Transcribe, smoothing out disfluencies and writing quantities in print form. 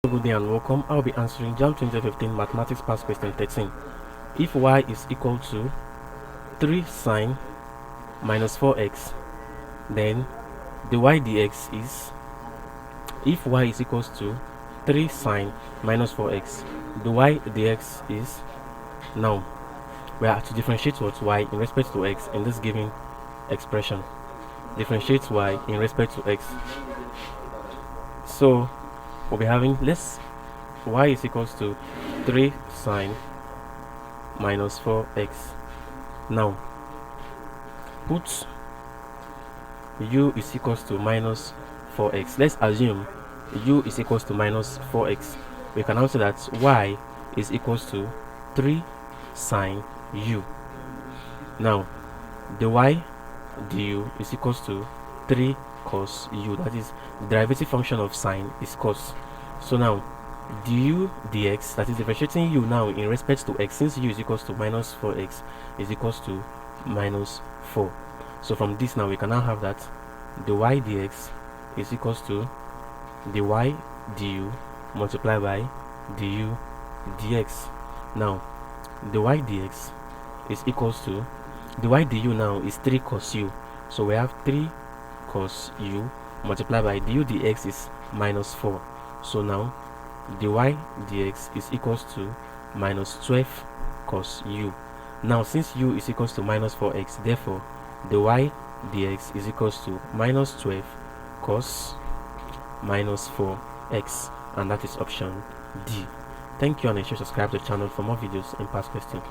Good day and welcome. I'll be answering JAMB 2015 Mathematics Past Question 13. If y is equal to 3 sine minus 4x, then the y dx is, if y is equals to 3 sine minus 4x, the y dx is, now we are to differentiate what y in respect to x in this given expression. Differentiate y in respect to x. So we'll be having, y is equals to 3 sine minus 4x. Now put u is equals to minus 4x. Let's assume u is equals to minus 4x. We can now say that y is equals to 3 sine u. Now the y du is equals to 3 cos u. That is, the derivative function of sine is cos. So now du dx, that is differentiating u now in respect to x, since u is equals to minus 4x, is equals to minus 4. So from this now we can now have that the y dx is equals to the y du multiplied by du dx. Now the y dx is equals to, the y du now is 3 cos u, so we have 3 cos u multiplied by du dx is minus 4. So now the y dx is equals to minus 12 cos u. Now since u is equals to minus 4x, therefore the y dx is equals to minus 12 cos minus 4x, and that is option D. Thank you, and ensure to subscribe to the channel for more videos and past questions.